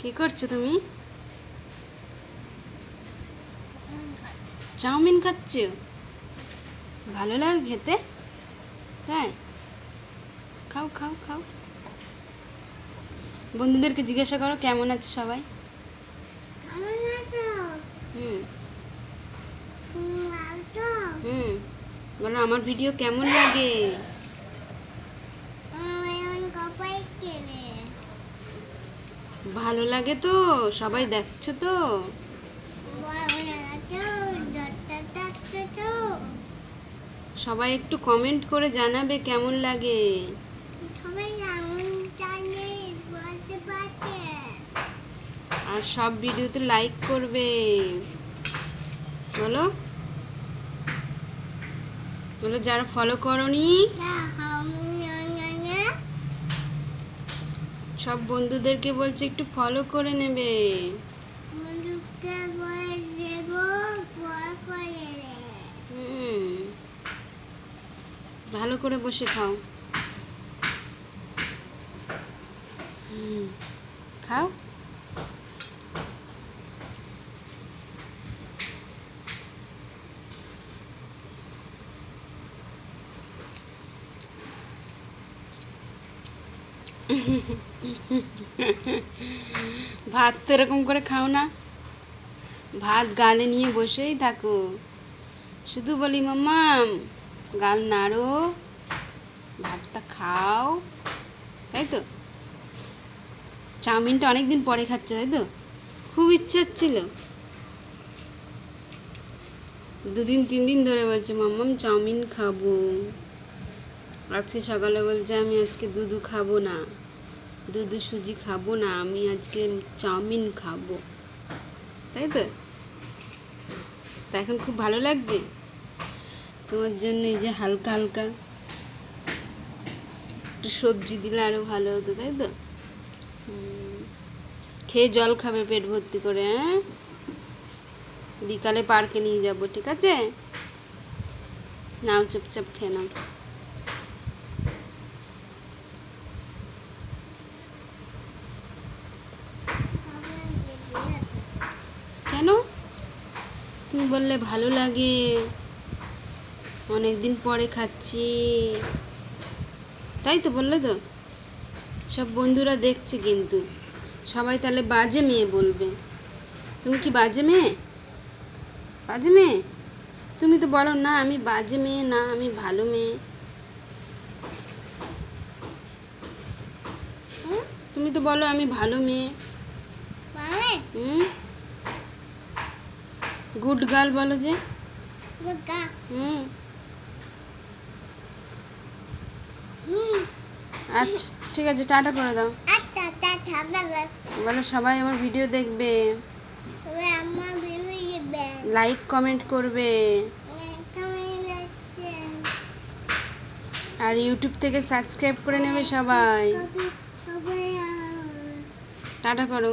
কি করছো তুমি? চাউমিন খাচ্ছো? ভালো লাগে খেতে? তাই খাও খাও খাও। বন্ধুদেরকে জিজ্ঞাসা করো কেমন আছে সবাই। হুম হুম বলো আমার ভিডিও কেমন লাগে। ভালো লাগে তো? সবাই দেখছো তো? সবাই একটু কমেন্ট করে জানাবে কেমন লাগে। আর সব ভিডিওতে লাইক করবে। বলো বলো যারা ফলো করনি সব বন্ধুদেরকে বলছে একটু ফলো করে নেবে। ভালো করে বসে খাও। খাও। ভাত তো এরকম করে খাও না, ভাত গালে নিয়ে বসেই থাকো, শুধু বলি মাম্মাম গাল নাড়ো, ভাতটা খাও, তাই তো? চাউমিনটা অনেকদিন পরে খাচ্ছে তাই তো? খুব ইচ্ছে হচ্ছিল, 2-3 দিন ধরে বলছে মাম্মাম চাউমিন খাবো। আজকে সকালে বলছে আমি আজকে দুধু খাবো না, দুধু সুজি খাবো না, আমি আজকে চাউমিন খাবো, তাই তো? তা এখন খুব ভালো লাগছে তোমার জন্য, এই যে হালকা হালকা একটু সবজি দিলে আরো ভালো হতো, তাই তো? খেয়ে জল খাবে পেট ভর্তি করে। হ্যাঁ, বিকালে পার্কে নিয়ে যাব, ঠিক আছে? নাও চুপচাপ খেয়ে নাও। কেন? তুমি বললে ভালো লাগে, অনেকদিন পরে খাচ্ছি, তাই তো বললে তো? সব বন্ধুরা দেখছে কিন্তু, সবাই তাহলে বাজে মেয়ে বলবে। তুমি কি বাজে মেয়ে? বাজে মেয়ে? তুমি তো বলো না আমি বাজে মেয়ে না, আমি ভালো মেয়ে। তুমি তো বলো আমি ভালো মেয়ে। গুড গার্ল বলো যে। আচ্ছা ঠিক আছে, টাটা করে দাও। বলো সবাই আমার ভিডিও দেখবে, লাইক কমেন্ট করবে, আর ইউটিউব থেকে সাবস্ক্রাইব করে নেবে সবাই। টাটা করো।